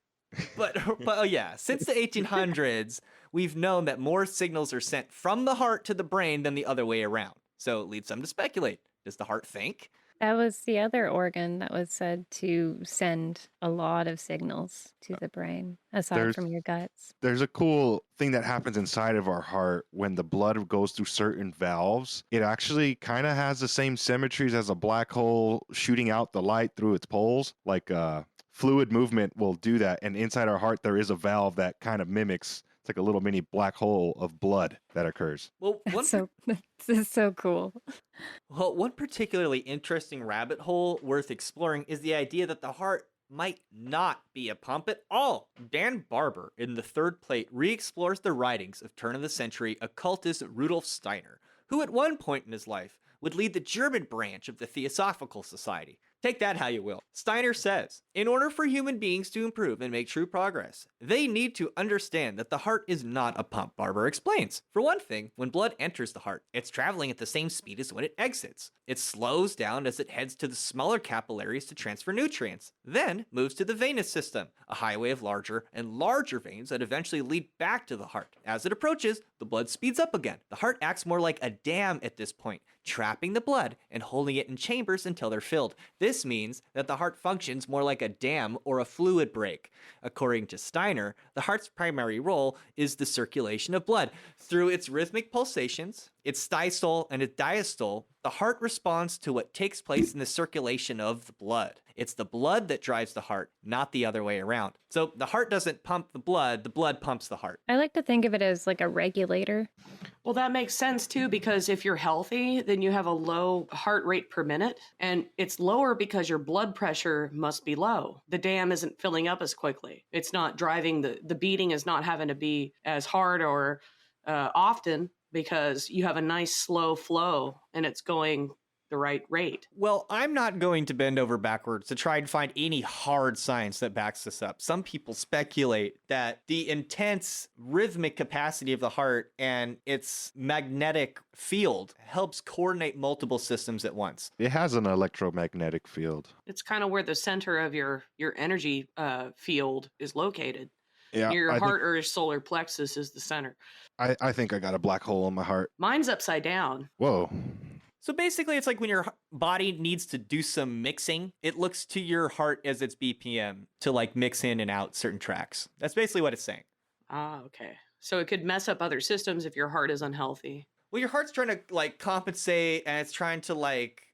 But oh yeah, since the 1800s, we've known that more signals are sent from the heart to the brain than the other way around. So it leads some to speculate. Does the heart think? That was the other organ that was said to send a lot of signals to the brain, aside There's from your guts. there's a cool thing that happens inside of our heart when the blood goes through certain valves. It actually kind of has the same symmetries as a black hole shooting out the light through its poles. Like fluid movement will do that. And inside our heart, there is a valve that kind of mimics. It's like a little mini black hole of blood that occurs. Well, This is so cool. one particularly interesting rabbit hole worth exploring is the idea that the heart might not be a pump at all. Dan Barber, in The Third Plate, re-explores the writings of turn-of-the-century occultist Rudolf Steiner, who at one point in his life would lead the German branch of the Theosophical Society. Take that how you will. Steiner says, in order for human beings to improve and make true progress, they need to understand that the heart is not a pump, Barber explains. For one thing, when blood enters the heart, it's traveling at the same speed as when it exits. It slows down as it heads to the smaller capillaries to transfer nutrients, then moves to the venous system, a highway of larger and larger veins that eventually lead back to the heart. As it approaches, the blood speeds up again. The heart acts more like a dam at this point, trapping the blood and holding it in chambers until they're filled. This means that the heart functions more like a dam or a fluid break. According to Steiner, the heart's primary role is the circulation of blood. Through its rhythmic pulsations, its systole and its diastole, the heart responds to what takes place in the circulation of the blood. It's the blood that drives the heart, not the other way around. So the heart doesn't pump the blood pumps the heart. I like to think of it as like a regulator. Well, that makes sense too, because if you're healthy, then you have a low heart rate per minute. And it's lower because your blood pressure must be low. The dam isn't filling up as quickly. It's not driving, the beating is not having to be as hard or often because you have a nice slow flow and it's going the right rate. Well, I'm not going to bend over backwards to try and find any hard science that backs this up. Some people speculate that the intense rhythmic capacity of the heart and its magnetic field helps coordinate multiple systems at once. It has an electromagnetic field. It's kind of where the center of your energy field is located. Yeah, Your heart or your solar plexus is the center. I think I got a black hole in my heart. Mine's upside down. Whoa. So basically, it's like when your body needs to do some mixing, it looks to your heart as its BPM to like mix in and out certain tracks. That's basically what it's saying. Ah, okay. So it could mess up other systems if your heart is unhealthy. Well, your heart's trying to like compensate and it's trying to like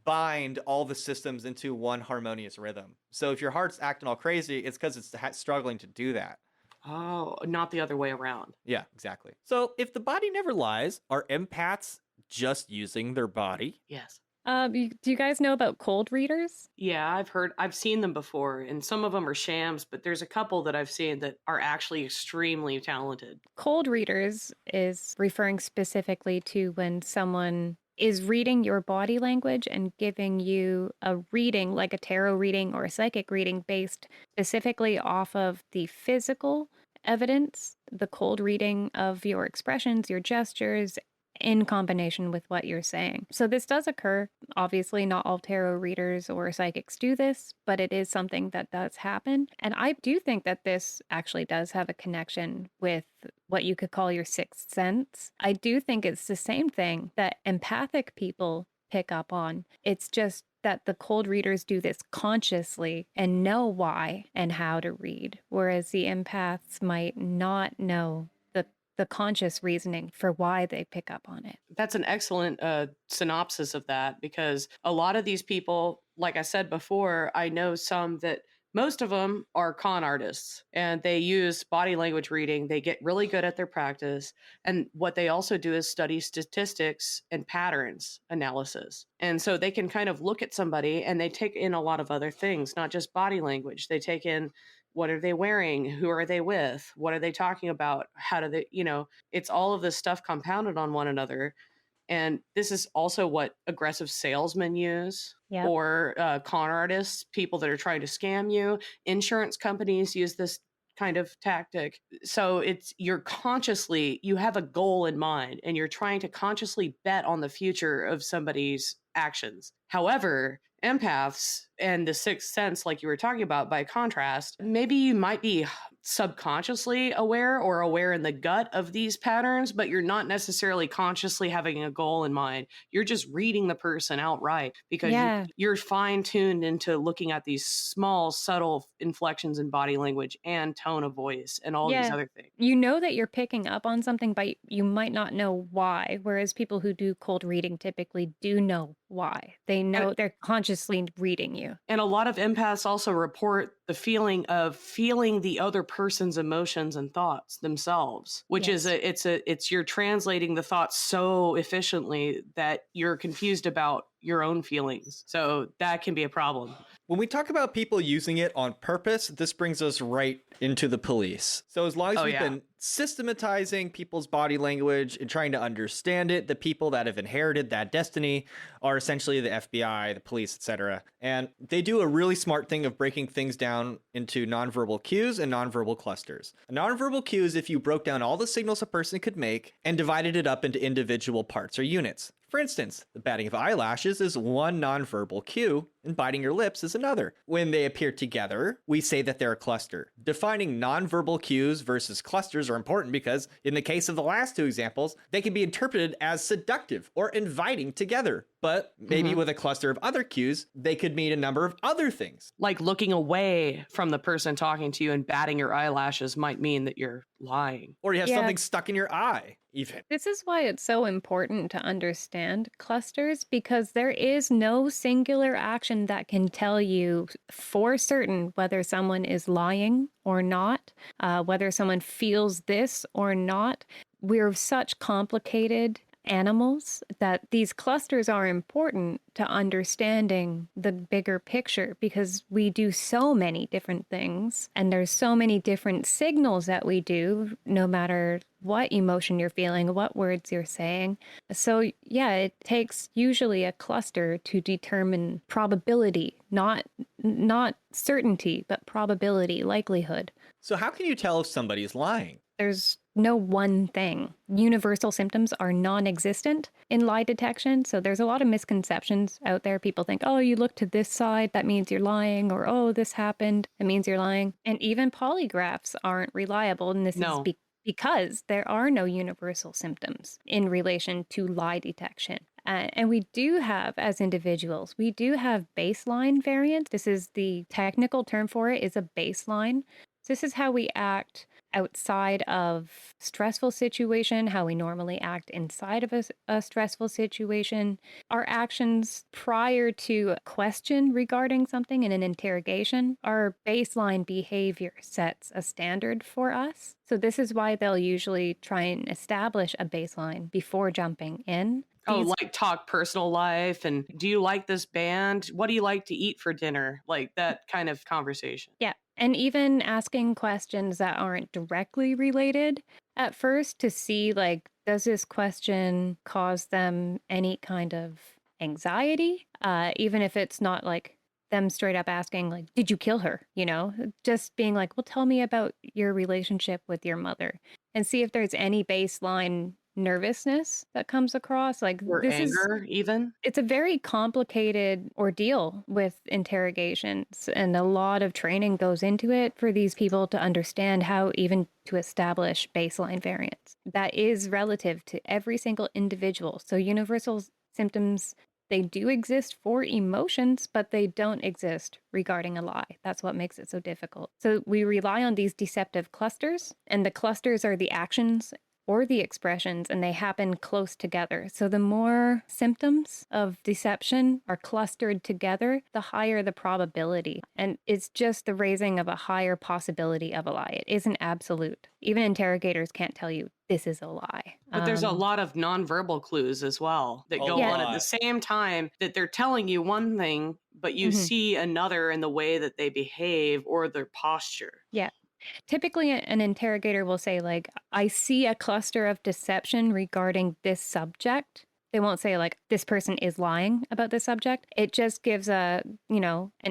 bind all the systems into one harmonious rhythm. So if your heart's acting all crazy, it's because it's struggling to do that. Oh, not the other way around. Yeah, exactly. So if the body never lies, are empaths just using their body? Yes. Do you guys know about cold readers? Yeah, I've seen them before, and some of them are shams, but there's a couple that I've seen that are actually extremely talented. Cold readers is referring specifically to when someone is reading your body language and giving you a reading, like a tarot reading or a psychic reading, based specifically off of the physical evidence, the cold reading of your expressions, your gestures, in combination with what you're saying. So this does occur. Obviously, not all tarot readers or psychics do this, but it is something that does happen. And I do think that this actually does have a connection with what you could call your sixth sense. I do think it's the same thing that empathic people pick up on. It's just that the cold readers do this consciously and know why and how to read, whereas the empaths might not know the conscious reasoning for why they pick up on it. That's an excellent synopsis of that, because a lot of these people, like I said before, I know some that most of them are con artists and they use body language reading. They get really good at their practice. And what they also do is study statistics and patterns analysis. And so they can kind of look at somebody and they take in a lot of other things, not just body language. They take in, what are they wearing? Who are they with? What are they talking about? How do they, it's all of this stuff compounded on one another. And this is also what aggressive salesmen use, Yep. or con artists, people that are trying to scam you. Insurance companies use this kind of tactic. So you have a goal in mind and you're trying to consciously bet on the future of somebody's actions. However, empaths and the sixth sense, like you were talking about, by contrast, maybe you might be subconsciously aware or aware in the gut of these patterns, but you're not necessarily consciously having a goal in mind. You're just reading the person outright because Yeah. you're fine-tuned into looking at these small, subtle inflections in body language and tone of voice and all these Yeah. other things. You know that you're picking up on something, but you might not know why. Whereas people who do cold reading typically do know why. They know they're consciously reading you. And a lot of empaths also report the feeling of feeling the other person's emotions and thoughts themselves, which Yes. it's you're translating the thoughts so efficiently that you're confused about your own feelings. So that can be a problem. When we talk about people using it on purpose, this brings us right into the police. So as long as we've been systematizing people's body language and trying to understand it, the people that have inherited that destiny are essentially the FBI, the police, etc. And they do a really smart thing of breaking things down into nonverbal cues and nonverbal clusters. A nonverbal cue is if you broke down all the signals a person could make and divided it up into individual parts or units. For instance, the batting of eyelashes is one nonverbal cue, and biting your lips is another. When they appear together, we say that they're a cluster. Defining nonverbal cues versus clusters are important because, in the case of the last two examples, they can be interpreted as seductive or inviting together. But maybe with a cluster of other cues, they could mean a number of other things. Like looking away from the person talking to you and batting your eyelashes might mean that you're lying. Or you have something stuck in your eye, even. This is why it's so important to understand clusters, because there is no singular action that can tell you for certain whether someone is lying or not, whether someone feels this or not. We're such complicated animals that these clusters are important to understanding the bigger picture, because we do so many different things and there's so many different signals that we do, no matter what emotion you're feeling, what words you're saying. So yeah, it takes usually a cluster to determine probability, not certainty, but probability, likelihood. So how can you tell if somebody's lying? There's no one thing. Universal symptoms are non-existent in lie detection. So there's a lot of misconceptions out there. People think, oh, you look to this side, that means you're lying, or oh, this happened, that means you're lying. And even polygraphs aren't reliable. And this is because there are no universal symptoms in relation to lie detection. And we do have, as individuals, we do have baseline variance. This is the technical term for it, is a baseline. So this is how we act outside of stressful situation, how we normally act inside of a stressful situation. Our actions prior to a question regarding something in an interrogation, our baseline behavior sets a standard for us. So this is why they'll usually try and establish a baseline before jumping in. Like talk personal life and do you like this band? What do you like to eat for dinner? Like that kind of conversation. Yeah. And even asking questions that aren't directly related at first to see, like, does this question cause them any kind of anxiety? Even if it's not like them straight up asking, like, did you kill her? You know, just being like, well, tell me about your relationship with your mother, and see if there's any baseline nervousness that comes across, like, or this anger. Even it's a very complicated ordeal with interrogations, and a lot of training goes into it for these people to understand how even to establish baseline variance that is relative to every single individual. So universal symptoms, they do exist for emotions, but they don't exist regarding a lie. That's what makes it so difficult. So we rely on these deceptive clusters, and the clusters are the actions or the expressions, and they happen close together. So the more symptoms of deception are clustered together, the higher the probability. And it's just the raising of a higher possibility of a lie. It isn't absolute. Even interrogators can't tell you this is a lie. But there's a lot of nonverbal clues as well that go on at the same time that they're telling you one thing, but you see another in the way that they behave or their posture. Yeah. Typically, an interrogator will say, like, I see a cluster of deception regarding this subject. They won't say, like, this person is lying about this subject. It just gives an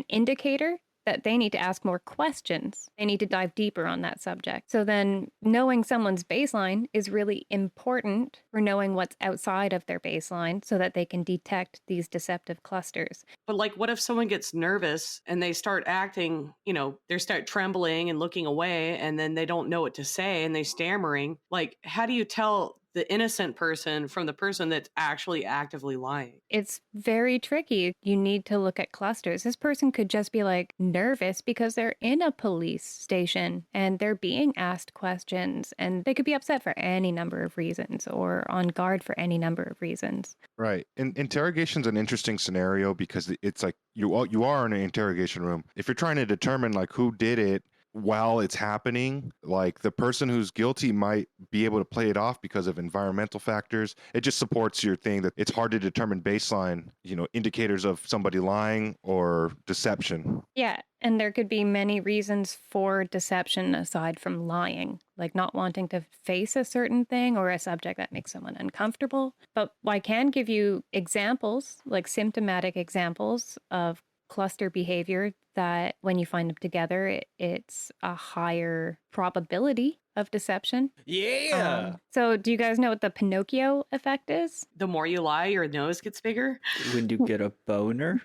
indicator that they need to ask more questions. They need to dive deeper on that subject. So then knowing someone's baseline is really important for knowing what's outside of their baseline so that they can detect these deceptive clusters. But like, what if someone gets nervous and they start acting, they start trembling and looking away, and then they don't know what to say and they stammering? Like, how do you tell the innocent person from the person that's actually actively lying? It's very tricky. You need to look at clusters. This person could just be like nervous because they're in a police station and they're being asked questions, and they could be upset for any number of reasons or on guard for any number of reasons. Right. And interrogation's an interesting scenario because it's like you are in an interrogation room. If you're trying to determine like who did it while it's happening, like the person who's guilty might be able to play it off because of environmental factors. It just supports your thing that it's hard to determine baseline, indicators of somebody lying or deception. Yeah. And there could be many reasons for deception aside from lying, like not wanting to face a certain thing or a subject that makes someone uncomfortable. But I can give you examples, like symptomatic examples of cluster behavior that when you find them together, it's a higher probability of deception. Yeah. So do you guys know what the Pinocchio effect is? The more you lie, your nose gets bigger. When you get a boner.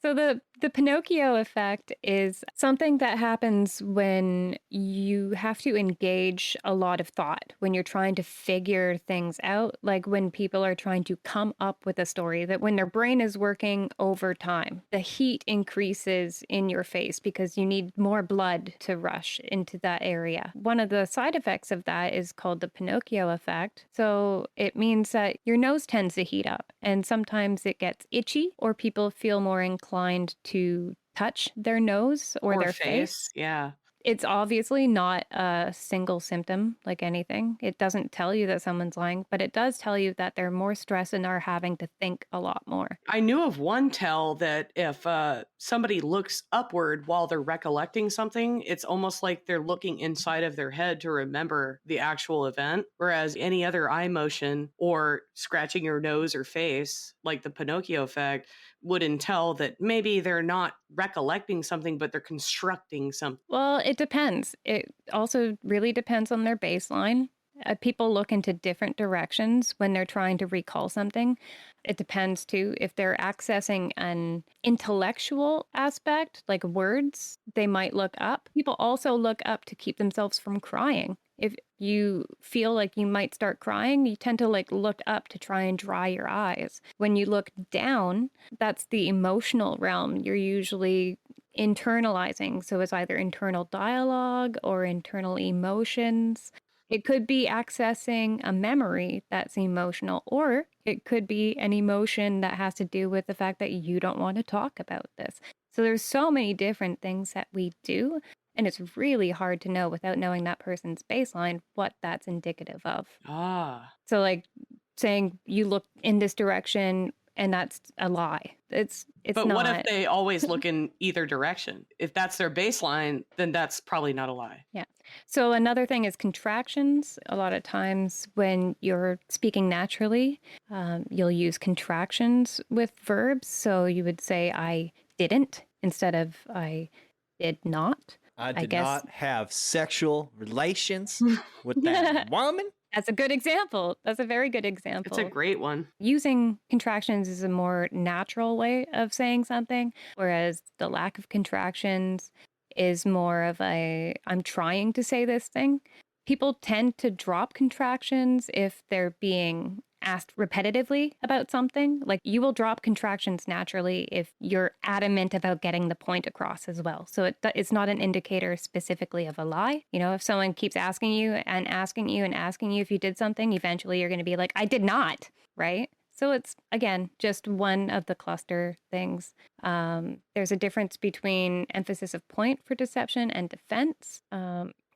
So the Pinocchio effect is something that happens when you have to engage a lot of thought, when you're trying to figure things out, like when people are trying to come up with a story, that when their brain is working overtime, the heat increases in your face because you need more blood to rush into that area. One of the side effects of that is called the Pinocchio effect. So it means that your nose tends to heat up, and sometimes it gets itchy, or people feel more inclined to touch their nose or their face. Yeah. It's obviously not a single symptom like anything. It doesn't tell you that someone's lying, but it does tell you that they're more stressed and are having to think a lot more. I knew of one tell that if somebody looks upward while they're recollecting something, it's almost like they're looking inside of their head to remember the actual event. Whereas any other eye motion or scratching your nose or face, like the Pinocchio effect, would entail that maybe they're not recollecting something, but they're constructing something. Well, it depends. It also really depends on their baseline. People look into different directions when they're trying to recall something. It depends too. If they're accessing an intellectual aspect, like words, they might look up. People also look up to keep themselves from crying. If you feel like you might start crying, you tend to look up to try and dry your eyes. When you look down, that's the emotional realm. You're usually internalizing. So it's either internal dialogue or internal emotions. It could be accessing a memory that's emotional, or it could be an emotion that has to do with the fact that you don't want to talk about this. So there's so many different things that we do, and it's really hard to know without knowing that person's baseline what that's indicative of. So like saying you look in this direction and that's a lie. It's but not. What if they always look in either direction? If that's their baseline, then that's probably not a lie. Yeah. So another thing is contractions. A lot of times when you're speaking naturally, you'll use contractions with verbs. So you would say, I didn't, instead of I did not. I did not have sexual relations with that woman. That's a good example. That's a very good example. It's a great one. Using contractions is a more natural way of saying something, whereas the lack of contractions is more of I'm trying to say this thing. People tend to drop contractions if they're being asked repetitively about something. Like you will drop contractions naturally if you're adamant about getting the point across as well. So it's not an indicator specifically of a lie. If someone keeps asking you and asking you and asking you if you did something, eventually you're going to be like, I did not, right? So it's, again, just one of the cluster things. There's a difference between emphasis of point for deception and defense.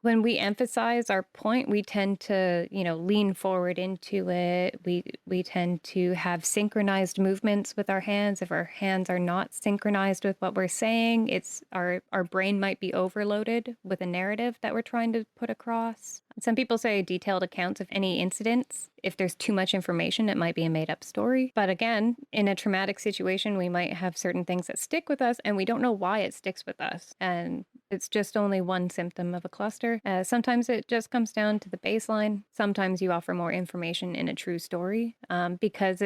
when we emphasize our point, we tend to, lean forward into it. We tend to have synchronized movements with our hands. If our hands are not synchronized with what we're saying, it's our brain might be overloaded with a narrative that we're trying to put across. Some people say detailed accounts of any incidents. If there's too much information, it might be a made-up story. But again, in a traumatic situation, we might have certain things that stick with us, and we don't know why it sticks with us. And it's just only one symptom of a cluster. Sometimes it just comes down to the baseline. Sometimes you offer more information in a true story because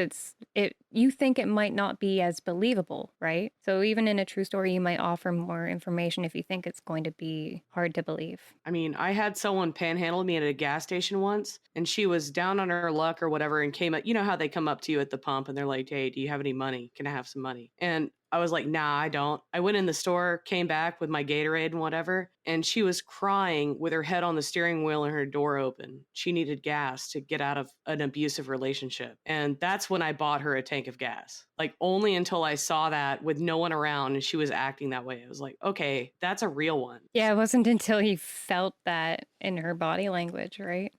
you think it might not be as believable, right? So even in a true story, you might offer more information if you think it's going to be hard to believe. I mean, I had someone panhandle me at a gas station once, and she was down on her luck or whatever and came up. You know how they come up to you at the pump and they're like, hey, do you have any money? Can I have some money? And I was like, nah, I don't. I went in the store, came back with my Gatorade and whatever, and she was crying with her head on the steering wheel and her door open. She needed gas to get out of an abusive relationship. And that's when I bought her a tank of gas. Like, only until I saw that with no one around and she was acting that way. I was like, okay, that's a real one. Yeah, it wasn't until you felt that in her body language, right?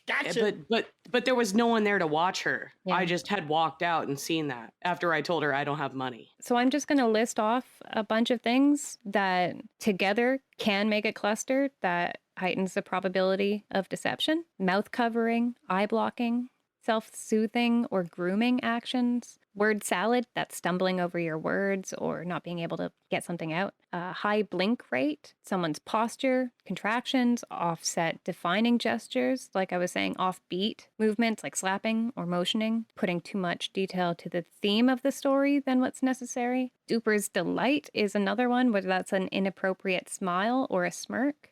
Gotcha. But there was no one there to watch her. Yeah. I just had walked out and seen that after I told her I don't have money. So I'm just going to list off a bunch of things that together can make a cluster that heightens the probability of deception. Mouth covering, eye blocking, self-soothing or grooming actions, word salad, that's stumbling over your words or not being able to get something out, high blink rate, someone's posture, contractions, offset defining gestures, like I was saying, offbeat movements like slapping or motioning, putting too much detail to the theme of the story than what's necessary. Duper's delight is another one, whether that's an inappropriate smile or a smirk.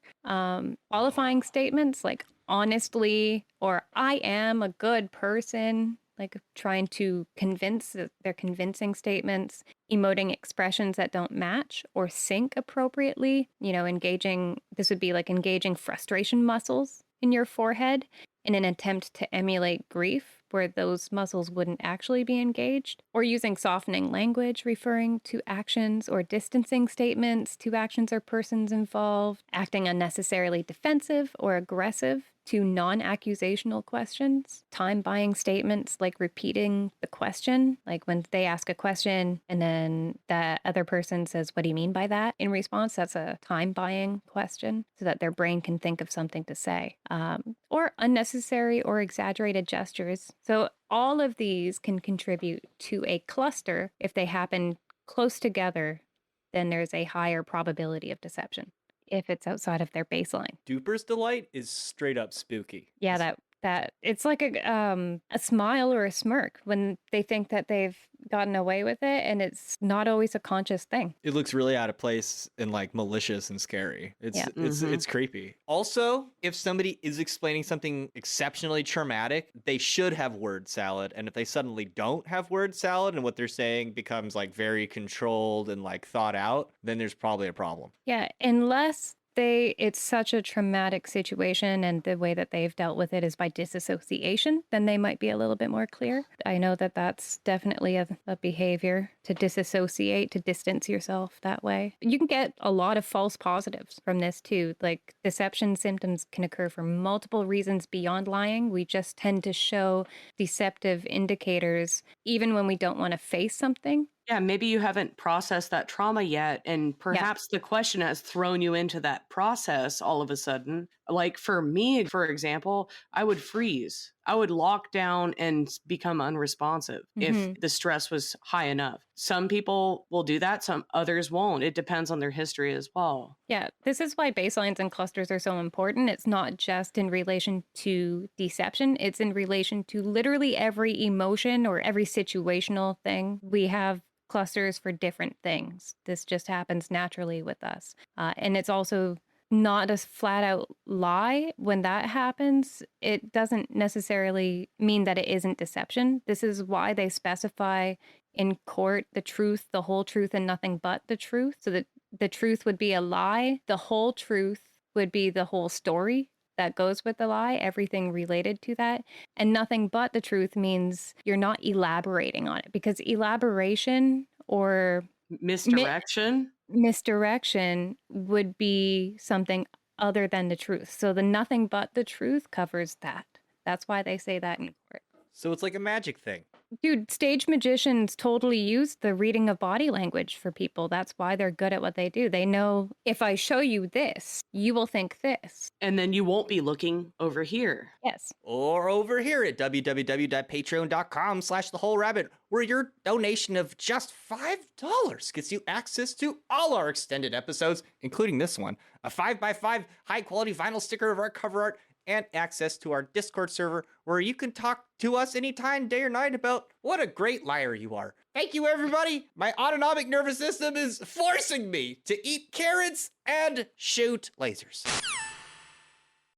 Qualifying statements like honestly or I am a good person, like trying to convince that they're convincing statements, emoting expressions that don't match or sync appropriately, this would be like engaging frustration muscles in your forehead in an attempt to emulate grief where those muscles wouldn't actually be engaged, or using softening language referring to actions or distancing statements to actions or persons involved, acting unnecessarily defensive or aggressive to non-accusational questions, time-buying statements like repeating the question, like when they ask a question and then that other person says, what do you mean by that? In response, that's a time-buying question so that their brain can think of something to say, or unnecessary or exaggerated gestures. So all of these can contribute to a cluster. If they happen close together, then there's a higher probability of deception if it's outside of their baseline. Duper's delight is straight up spooky. Yeah, that it's like a smile or a smirk when they think that they've gotten away with it, and it's not always a conscious thing. It looks really out of place and like malicious and scary. It's creepy. Also, if somebody is explaining something exceptionally traumatic, they should have word salad. And if they suddenly don't have word salad and what they're saying becomes like very controlled and like thought out, then there's probably a problem. Yeah, unless it's such a traumatic situation and the way that they've dealt with it is by disassociation, then they might be a little bit more clear. I know that that's definitely a behavior to disassociate, to distance yourself that way. You can get a lot of false positives from this too. Like deception symptoms can occur for multiple reasons beyond lying. We just tend to show deceptive indicators even when we don't want to face something. Yeah, maybe you haven't processed that trauma yet, and perhaps the question has thrown you into that process all of a sudden. Like for me, for example, I would freeze. I would lock down and become unresponsive if the stress was high enough. Some people will do that, some others won't. It depends on their history as well. Yeah, this is why baselines and clusters are so important. It's not just in relation to deception, it's in relation to literally every emotion or every situational thing. We have clusters for different things. This just happens naturally with us. And it's also not a flat out lie. When that happens, it doesn't necessarily mean that it isn't deception. This is why they specify in court the truth, the whole truth, and nothing but the truth. So that the truth would be a lie. The whole truth would be the whole story that goes with the lie, everything related to that. And nothing but the truth means you're not elaborating on it, because elaboration or Misdirection would be something other than the truth. So the nothing but the truth covers that. That's why they say that in court. So it's like a magic thing. Dude, stage magicians totally use the reading of body language for people. That's why they're good at what they do. They know if I show you this, you will think this. And then you won't be looking over here. Yes. Or over here at www.patreon.com/thewholerabbit, where your donation of just $5 gets you access to all our extended episodes, including this one, a 5x5 high-quality vinyl sticker of our cover art, and access to our Discord server where you can talk to us anytime, day or night, about what a great liar you are. Thank you, everybody. My autonomic nervous system is forcing me to eat carrots and shoot lasers.